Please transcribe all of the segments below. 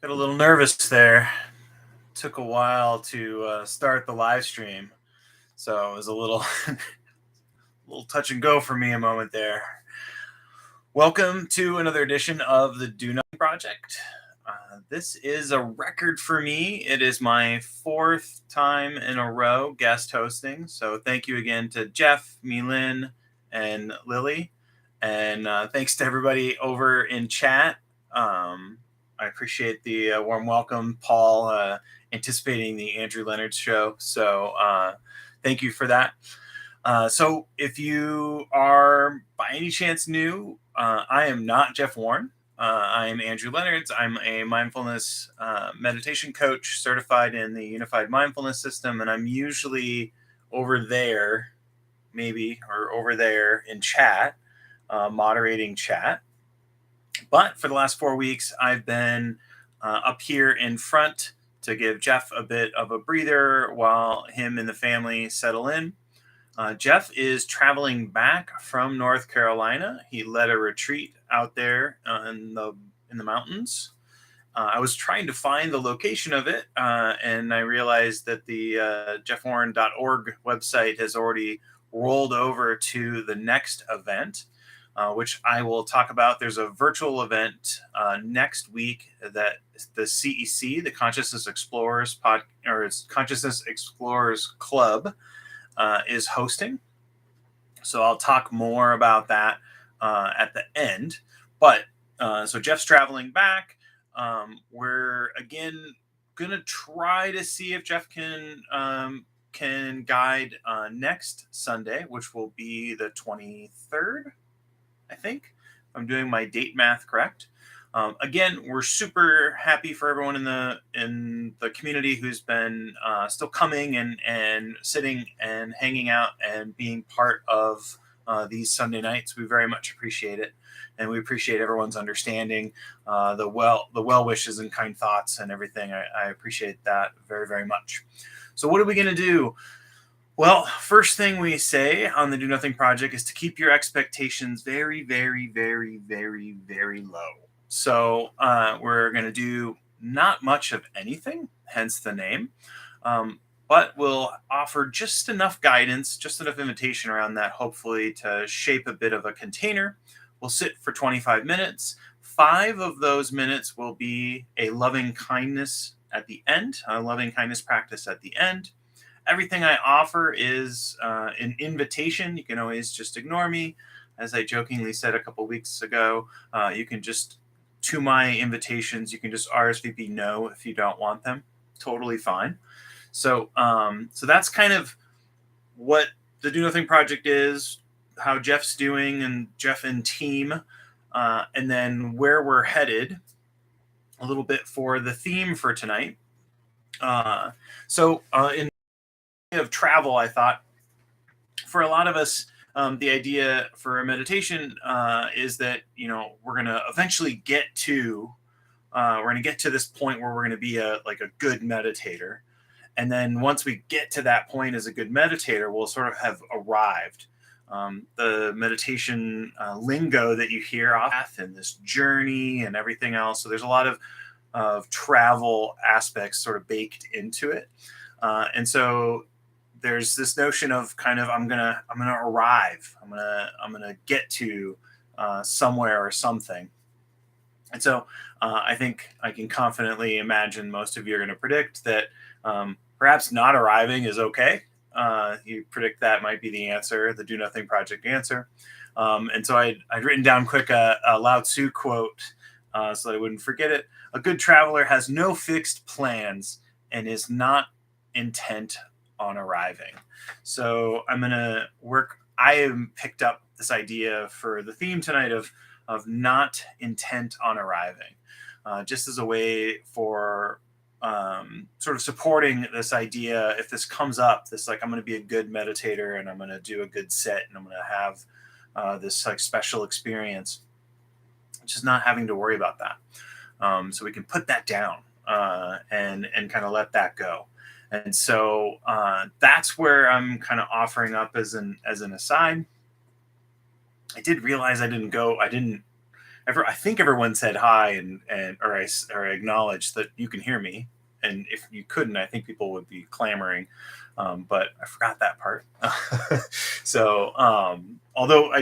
Got a little nervous there. Took a while to start the live stream, so it was a little, little touch and go for me a moment there. Welcome to another edition of the Do Nothing Project. This is a record for me. It is my fourth time in a row guest hosting. So thank you again to Jeff, Lynn, and Lily. And thanks to everybody over in chat. I appreciate the warm welcome, Paul, anticipating the Andrew Lenards show. So thank you for that. So if you are by any chance new, I am not Jeff Warren. I am Andrew Lenards. I'm a mindfulness meditation coach certified in the Unified Mindfulness System, and I'm usually over there, maybe, or over there in chat, moderating chat. But for the last 4 weeks, I've been up here in front to give Jeff a bit of a breather while him and the family settle in. Jeff is traveling back from North Carolina. He led a retreat out there in the mountains. I was trying to find the location of it, and I realized that the jeffwarren.org website has already rolled over to the next event, which I will talk about. There's a virtual event next week that the CEC, the Consciousness Explorers Consciousness Explorers Club, is hosting. So I'll talk more about that at the end. But so Jeff's traveling back. We're again gonna try to see if Jeff can guide next Sunday, which will be the 23rd, I think. If I'm doing my date math correct. Again, we're super happy for everyone in the community who's been still coming and sitting and hanging out and being part of these Sunday nights. We very much appreciate it, and we appreciate everyone's understanding, the well wishes and kind thoughts and everything. I appreciate that very, very much. So what are we going to do? Well, first thing we say on the Do Nothing Project is to keep your expectations very, very, very, very, very low. So we're going to do not much of anything, hence the name, but we'll offer just enough guidance, just enough invitation around that, hopefully to shape a bit of a container. We'll sit for 25 minutes. 5 of those minutes will be a loving kindness at the end, a loving kindness practice at the end. Everything I offer is an invitation. You can always just ignore me. As I jokingly said a couple weeks ago, you can just, to my invitations, you can just RSVP no if you don't want them. Totally fine. So that's kind of what the Do Nothing Project is, how Jeff's doing, and Jeff and team, and then where we're headed a little bit for the theme for tonight. In of travel, I thought for a lot of us, the idea for a meditation is that we're going to eventually get to this point where we're going to be a good meditator, and then once we get to that point as a good meditator, we'll sort of have arrived. The meditation lingo that you hear off and this journey and everything else. So there's a lot of travel aspects sort of baked into it, and so there's this notion of kind of I'm gonna arrive. I'm gonna get to somewhere or something. And so I think I can confidently imagine most of you are going to predict that perhaps not arriving is okay. You predict that might be the answer, the Do Nothing Project answer. And so I'd written down quick a Lao Tzu quote so that I wouldn't forget it. A good traveler has no fixed plans and is not intent on arriving. So I'm going to work. I picked up this idea for the theme tonight of not intent on arriving, just as a way for sort of supporting this idea. If this comes up, this I'm going to be a good meditator and I'm going to do a good set and I'm going to have this special experience, just not having to worry about that. So we can put that down and kind of let that go. And so that's where I'm kind of offering up as an aside. I did realize I didn't I think everyone said hi or I acknowledged that you can hear me. And if you couldn't, I think people would be clamoring. But I forgot that part. So, although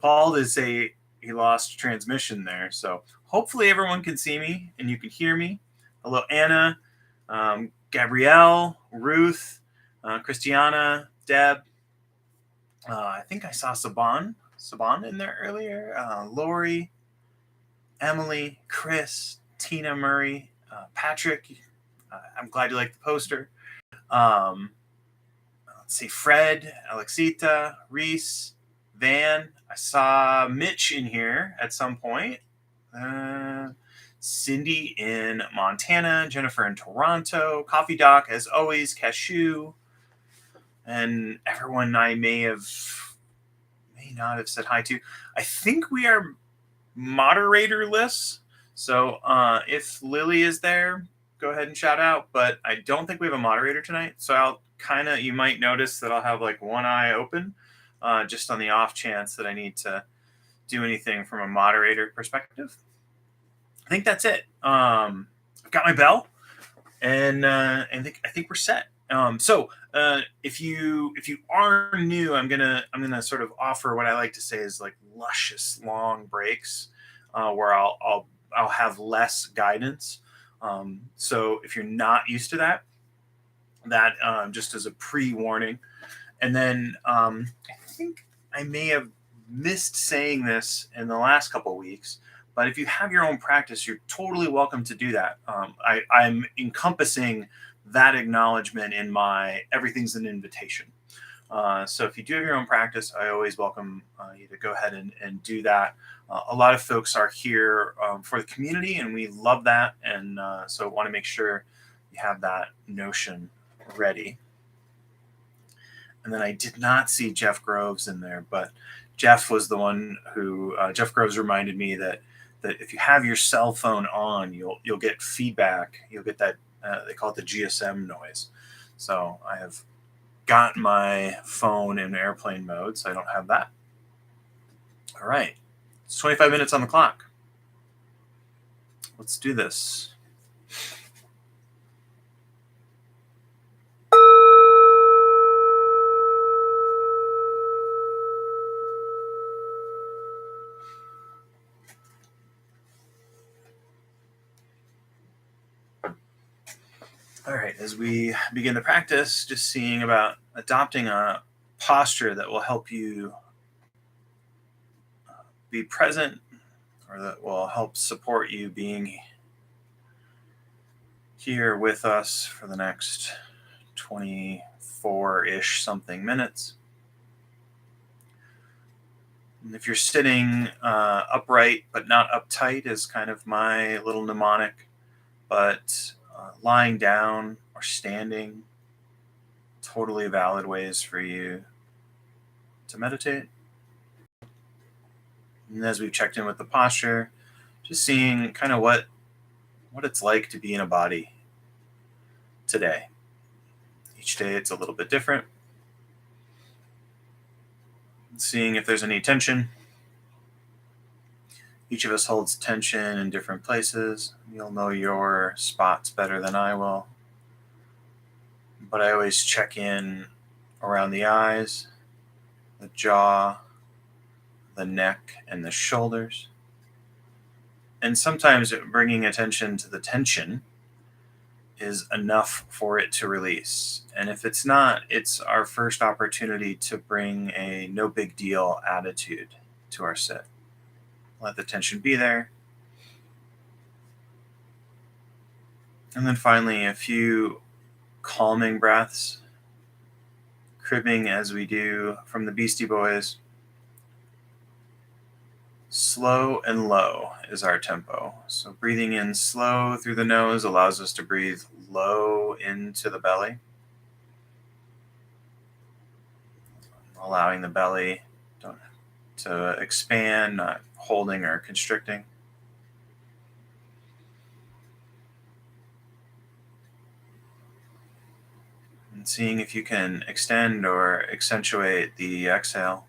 Paul did say he lost transmission there. So hopefully everyone can see me and you can hear me. Hello, Anna, Gabrielle, Ruth, Christiana, Deb. I think I saw Saban in there earlier. Lori, Emily, Chris, Tina Murray, Patrick. I'm glad you like the poster. Let's see, Fred, Alexita, Reese, Van. I saw Mitch in here at some point. Cindy in Montana, Jennifer in Toronto, Coffee Doc, as always, Cashew, and everyone I may not have said hi to. I think we are moderatorless. So if Lily is there, go ahead and shout out. But I don't think we have a moderator tonight. So you might notice that I'll have like one eye open, just on the off chance that I need to do anything from a moderator perspective. I think that's it. I've got my bell, and I think we're set. So if you are new, I'm gonna sort of offer what I like to say is like luscious long breaks, where I'll have less guidance. So if you're not used to that just as a pre-warning. And then I think I may have missed saying this in the last couple of weeks, but if you have your own practice, you're totally welcome to do that. I'm encompassing that acknowledgement in my everything's an invitation. So if you do have your own practice, I always welcome you to go ahead and do that. A lot of folks are here for the community, and we love that. And so I want to make sure you have that notion ready. And then I did not see Jeff Groves in there, but Jeff was the one who Jeff Groves reminded me that if you have your cell phone on, you'll get feedback. You'll get that they call it the GSM noise. So I have got my phone in airplane mode, so I don't have that. All right, it's 25 minutes on the clock. Let's do this. All right, as we begin the practice, just seeing about adopting a posture that will help you be present, or that will help support you being here with us for the next 24-ish something minutes. And if you're sitting upright but not uptight is kind of my little mnemonic, but lying down or standing, totally valid ways for you to meditate. And as we've checked in with the posture, just seeing kind of what it's like to be in a body today. Each day it's a little bit different. Seeing if there's any tension. Each of us holds tension in different places. You'll know your spots better than I will. But I always check in around the eyes, the jaw, the neck, and the shoulders. And sometimes bringing attention to the tension is enough for it to release. And if it's not, it's our first opportunity to bring a no big deal attitude to our sit. Let the tension be there. And then finally, a few calming breaths, cribbing as we do from the Beastie Boys. Slow and low is our tempo. So breathing in slow through the nose allows us to breathe low into the belly, allowing the belly to expand, not holding or constricting. And seeing if you can extend or accentuate the exhale.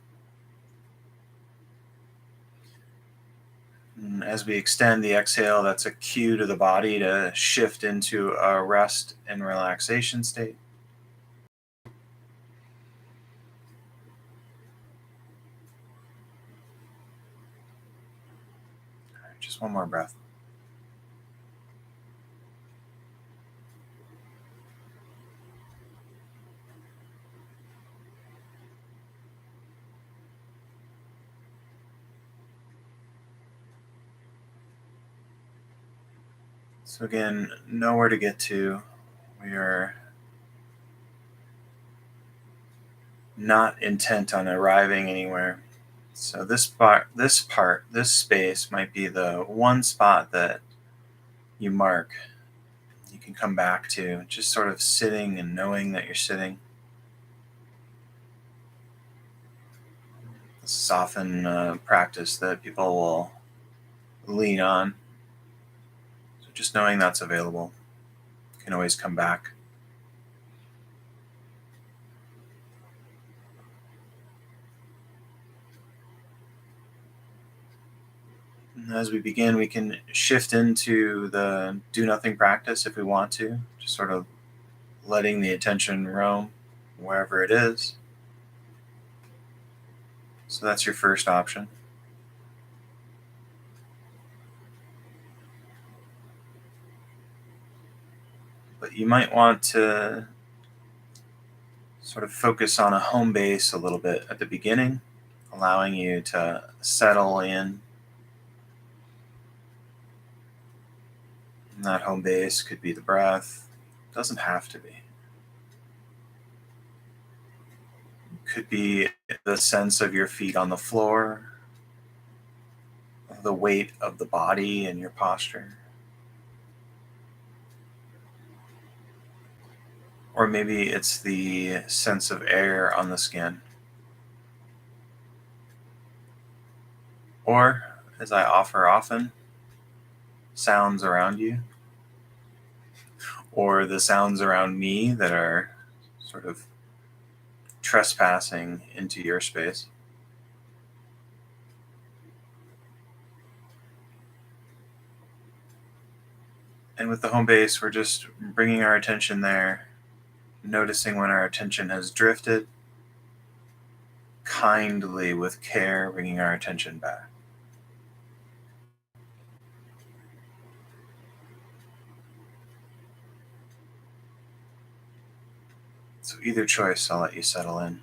And as we extend the exhale, that's a cue to the body to shift into a rest and relaxation state. All right, just one more breath. So again, nowhere to get to. We are not intent on arriving anywhere. So this space might be the one spot that you mark. You can come back to just sort of sitting and knowing that you're sitting. This is often a practice that people will lean on. So just knowing that's available, you can always come back. And as we begin, we can shift into the do nothing practice if we want to, just sort of letting the attention roam wherever it is. So that's your first option. But you might want to sort of focus on a home base a little bit at the beginning, allowing you to settle in. And that home base could be the breath, doesn't have to be. Could be the sense of your feet on the floor, the weight of the body and your posture. Or maybe it's the sense of air on the skin. Or, as I offer often, sounds around you, or the sounds around me that are sort of trespassing into your space. And with the home base, we're just bringing our attention there, noticing when our attention has drifted, kindly with care, bringing our attention back. So, either choice, I'll let you settle in.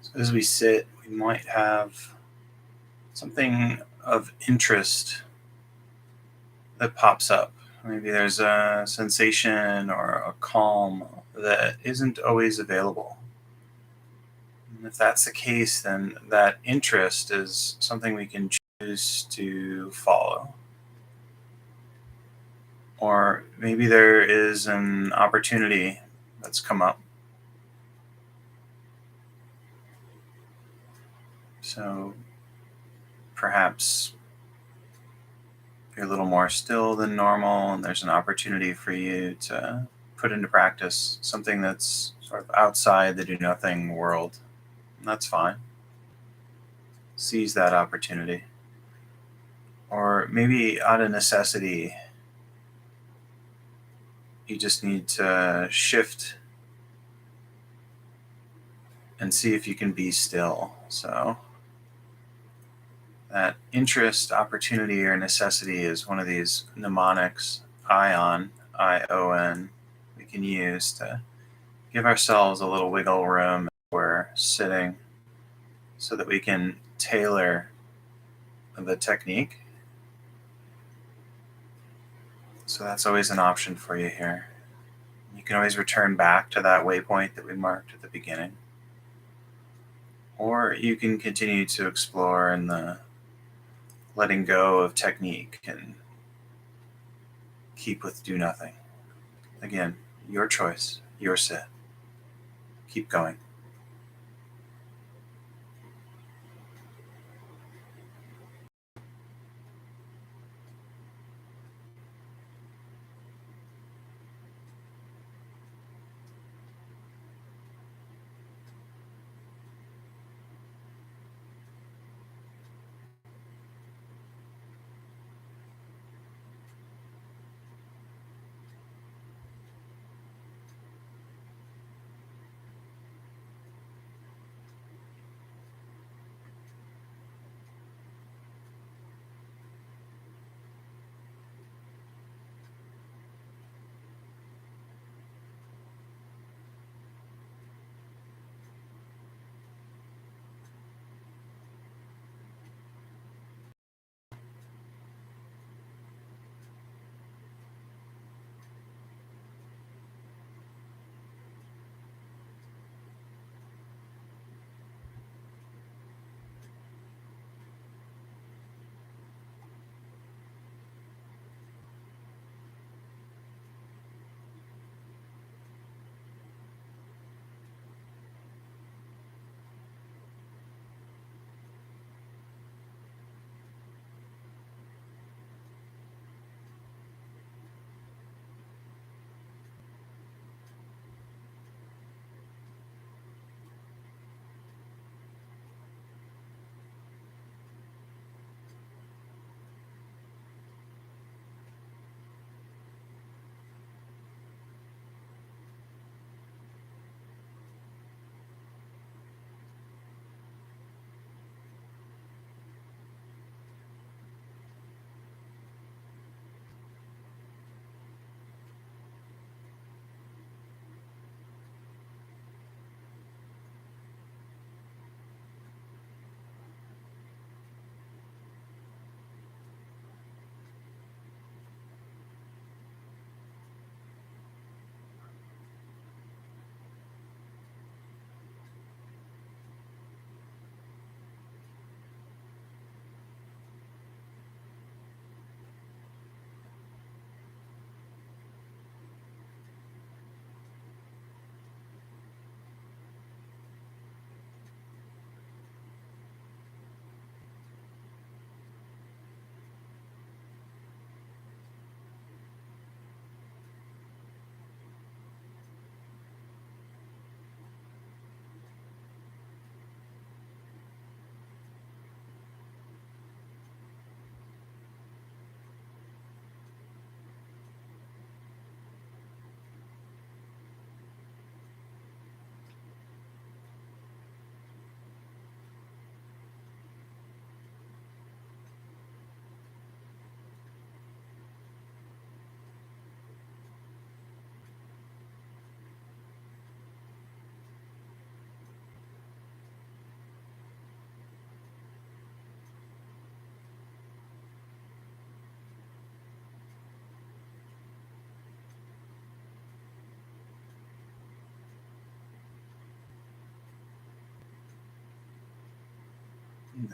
So as we sit, we might have something of interest that pops up. Maybe there's a sensation or a calm that isn't always available. And if that's the case, then that interest is something we can choose to follow. Or maybe there is an opportunity that's come up. So perhaps you're a little more still than normal, and there's an opportunity for you to put into practice something that's sort of outside the do nothing world. And that's fine. Seize that opportunity. Or maybe out of necessity, you just need to shift and see if you can be still. So that interest, opportunity, or necessity is one of these mnemonics, ION, we can use to give ourselves a little wiggle room as we're sitting so that we can tailor the technique. So that's always an option for you here. You can always return back to that waypoint that we marked at the beginning. Or you can continue to explore in the letting go of technique and keep with do nothing. Again, your choice, your sit. Keep going.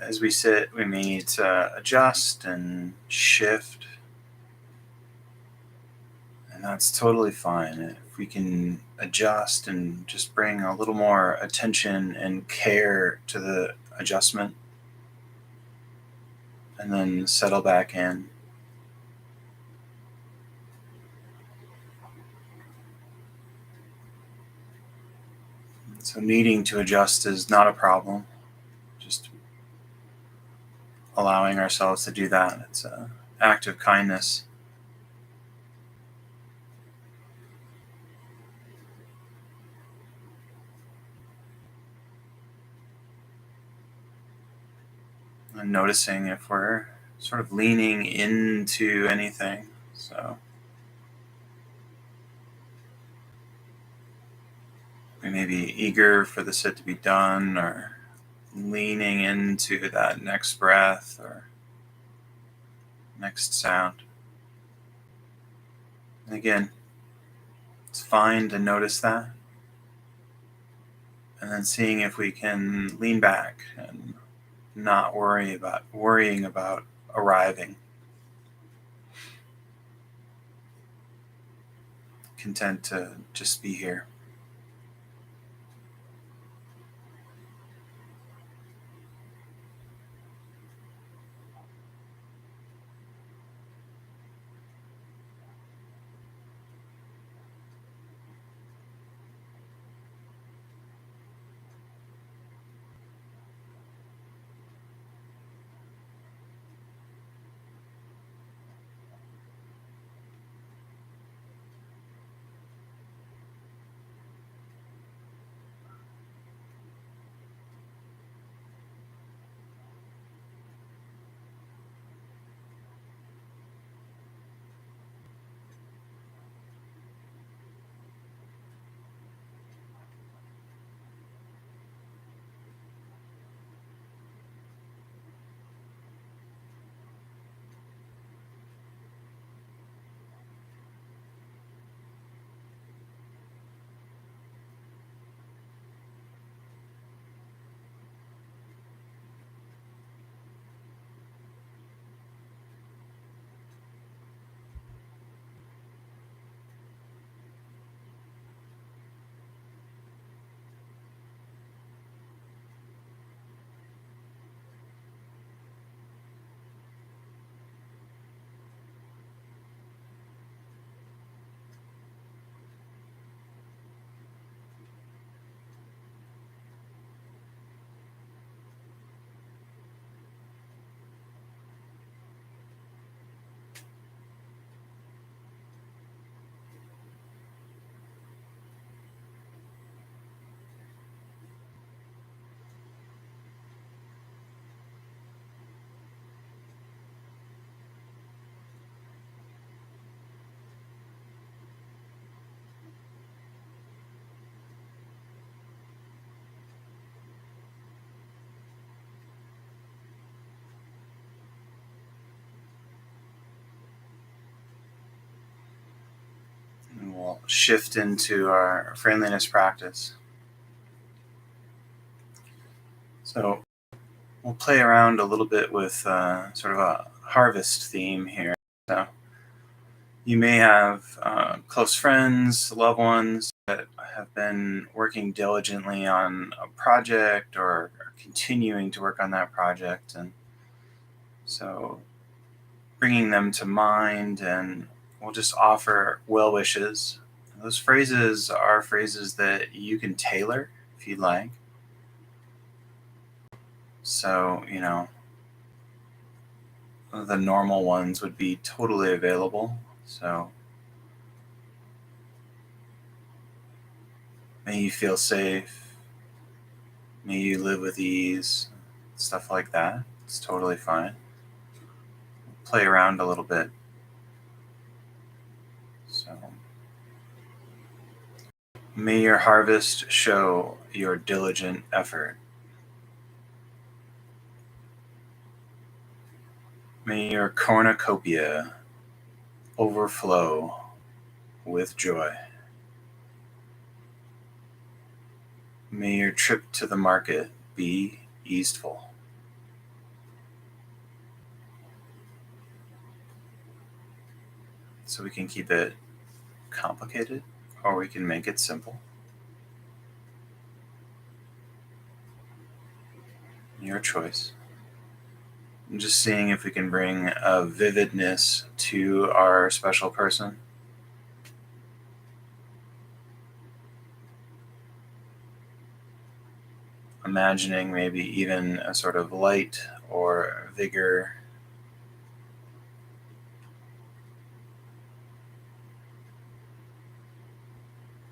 As we sit, we may need to adjust and shift, and that's totally fine. If we can adjust and just bring a little more attention and care to the adjustment, and then settle back in. So, needing to adjust is not a problem. Just allowing ourselves to do that. It's an act of kindness. And noticing if we're sort of leaning into anything. So we may be eager for the sit to be done, or leaning into that next breath or next sound. And again, it's fine to notice that. And then seeing if we can lean back and not worrying about arriving. Content to just be here. And we'll shift into our friendliness practice. So we'll play around a little bit with sort of a harvest theme here. So you may have close friends, loved ones that have been working diligently on a project or are continuing to work on that project. And so bringing them to mind, and we'll just offer well wishes. Those phrases are phrases that you can tailor if you'd like. So, the normal ones would be totally available. So, may you feel safe. May you live with ease. Stuff like that. It's totally fine. Play around a little bit. So, may your harvest show your diligent effort. May your cornucopia overflow with joy. May your trip to the market be easeful. So we can keep it complicated, or we can make it simple. Your choice. I'm just seeing if we can bring a vividness to our special person. Imagining maybe even a sort of light or vigor.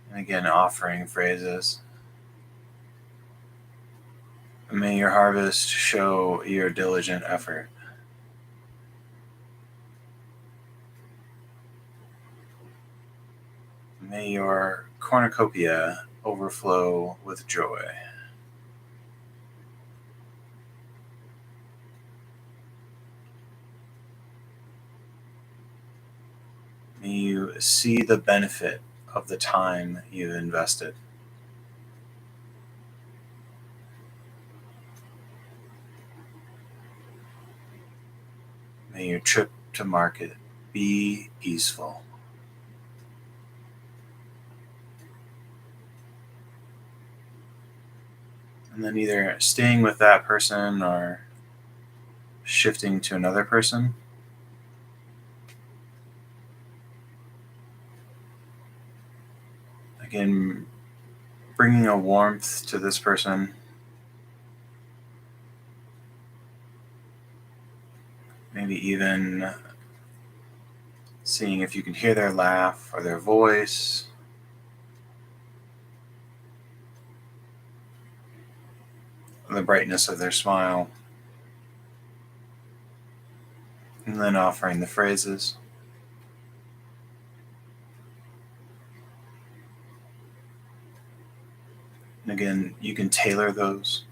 And again, offering phrases. May your harvest show your diligent effort. May your cornucopia overflow with joy. May you see the benefit of the time you've invested. May your trip to market be easeful. And then either staying with that person or shifting to another person. Again, bringing a warmth to this person. Maybe even seeing if you can hear their laugh or their voice. The brightness of their smile. And then offering the phrases. And again, you can tailor those.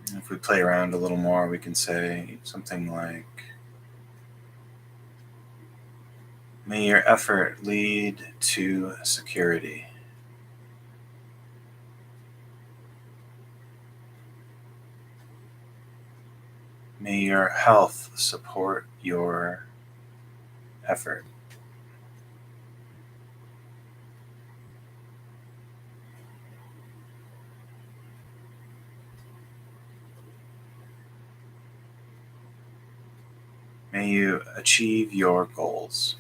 And if we play around a little more, we can say something like, may your effort lead to security. May your health support your effort. May you achieve your goals.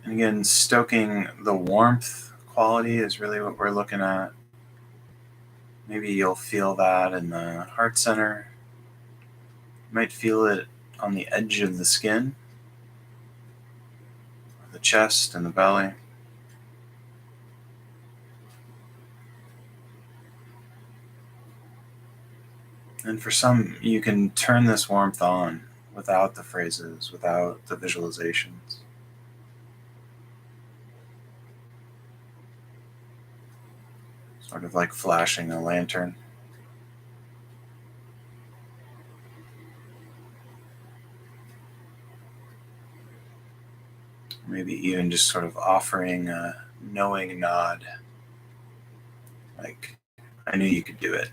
And again, stoking the warmth quality is really what we're looking at. Maybe you'll feel that in the heart center. You might feel it on the edge of the skin, the chest and the belly. And for some, you can turn this warmth on without the phrases, without the visualizations. Sort of like flashing a lantern. Maybe even just sort of offering a knowing nod. Like, I knew you could do it.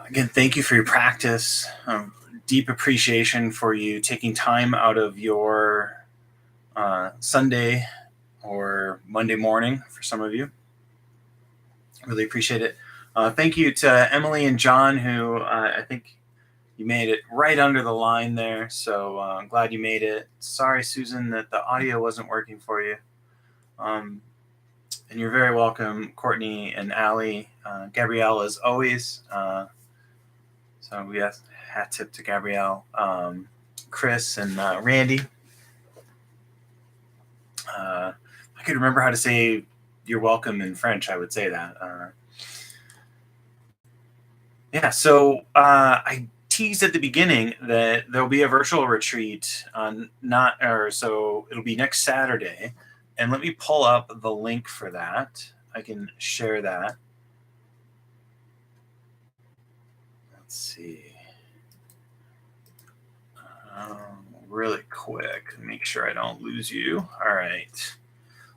Again, thank you for your practice. Deep appreciation for you taking time out of your Sunday or Monday morning for some of you. Really appreciate it. Thank you to Emily and John, who I think you made it right under the line there. So I'm glad you made it. Sorry, Susan, that the audio wasn't working for you. And you're very welcome, Courtney and Allie. Gabrielle, as always. So we have hat tip to Gabrielle. Chris and Randy. I could remember how to say "you're welcome" in French, I would say that. So I teased at the beginning that there'll be a virtual retreat so it'll be next Saturday, and let me pull up the link for that. I can share that. Let's see. Really quick, make sure I don't lose you. All right.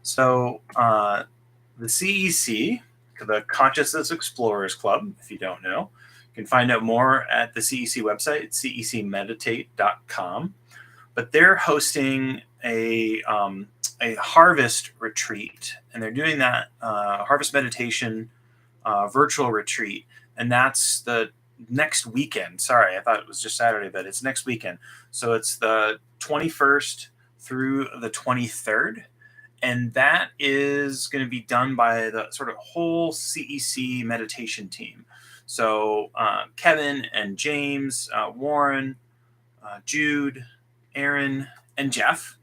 So the CEC, the Consciousness Explorers Club, if you don't know, you can find out more at the CEC website, cecmeditate.com. But they're hosting a harvest retreat, and they're doing that harvest meditation virtual retreat, and that's the next weekend. Sorry, I thought it was just Saturday, but it's next weekend. So it's the 21st through the 23rd. And that is going to be done by the sort of whole CEC meditation team. So Kevin and James, Warren, Jude, Aaron, and Jeff.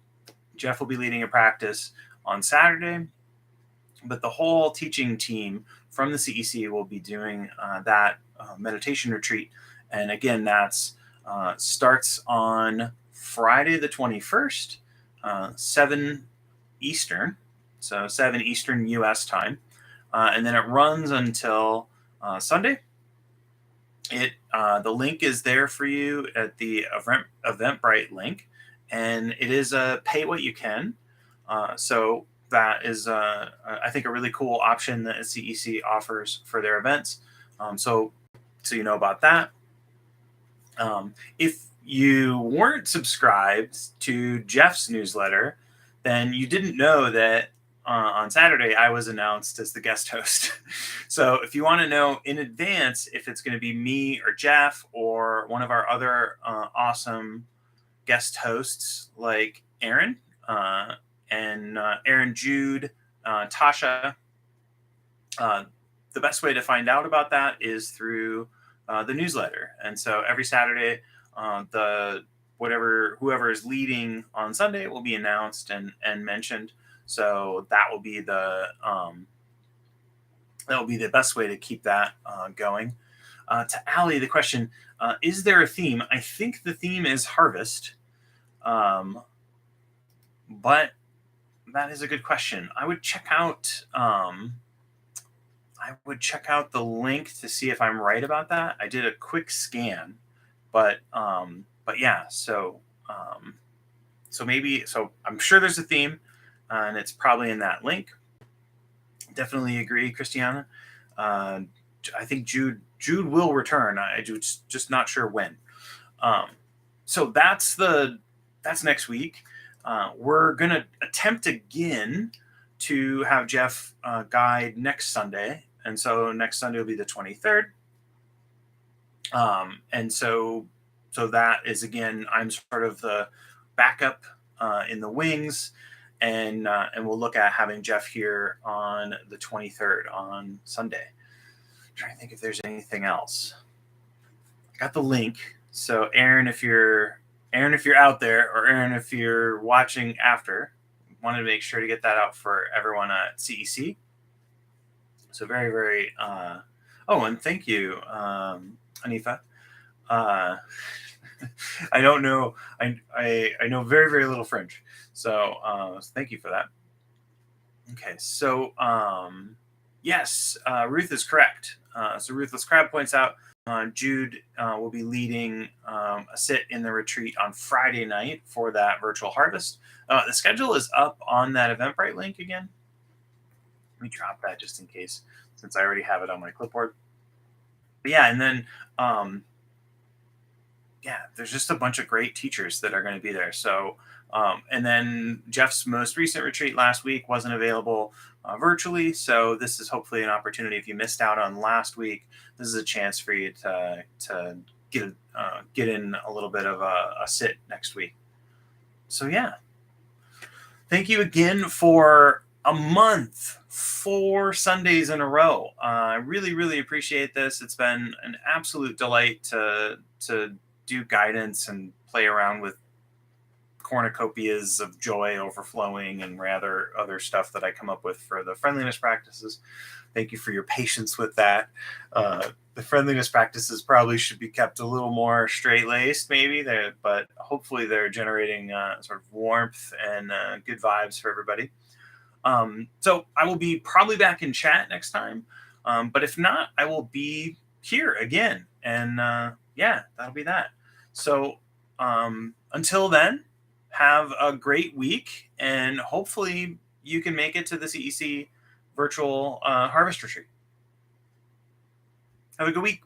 Jeff will be leading a practice on Saturday, but the whole teaching team from the CEC will be doing that meditation retreat. And again, that's starts on Friday the 21st, 7 Eastern, so 7 Eastern U.S. time, and then it runs until Sunday. The link is there for you at the Eventbrite link, and it is a pay what you can. So that is, I think, a really cool option that CEC offers for their events. So you know about that. If you weren't subscribed to Jeff's newsletter, then you didn't know that on Saturday I was announced as the guest host. So if you want to know in advance if it's going to be me or Jeff or one of our other awesome guest hosts like Aaron and Aaron, Jude, Tasha, the best way to find out about that is through the newsletter. And so every Saturday, whoever is leading on Sunday will be announced and mentioned. So that will be the best way to keep that going. To Allie, the question, is there a theme? I think the theme is harvest. But that is a good question. I would check out the link to see if I'm right about that. I did a quick scan, but yeah. So I'm sure there's a theme, and it's probably in that link. Definitely agree, Christiana. I think Jude will return. I'm just not sure when. So that's next week. We're gonna attempt again to have Jeff guide next Sunday, and so next Sunday will be the 23rd. And so that is, again, I'm sort of the backup in the wings, and we'll look at having Jeff here on the 23rd on Sunday. I'm trying to think if there's anything else. I got the link. So Aaron, if you're out there, or Aaron, if you're watching after, wanted to make sure to get that out for everyone at CEC. So very, very, and thank you, Anifa. I don't know. I know very, very little French. So thank you for that. Okay. So yes, Ruth is correct. So Ruthless Crab points out Jude will be leading a sit in the retreat on Friday night for that virtual harvest. The schedule is up on that Eventbrite link again. Let me drop that just in case, since I already have it on my clipboard. But yeah, and then there's just a bunch of great teachers that are going to be there. So and then Jeff's most recent retreat last week wasn't available virtually. So this is hopefully an opportunity. If you missed out on last week, this is a chance for you to get in a little bit of a sit next week. So yeah, thank you again for a month, 4 Sundays in a row. I really, really appreciate this. It's been an absolute delight to do guidance and play around with cornucopias of joy overflowing and rather other stuff that I come up with for the friendliness practices. Thank you for your patience with that. The friendliness practices probably should be kept a little more straight-laced, maybe, but hopefully they're generating sort of warmth and good vibes for everybody. So I will be probably back in chat next time. But if not, I will be here again. And yeah, that'll be that. So until then, have a great week. And hopefully you can make it to the CEC virtual harvest retreat. Have a good week.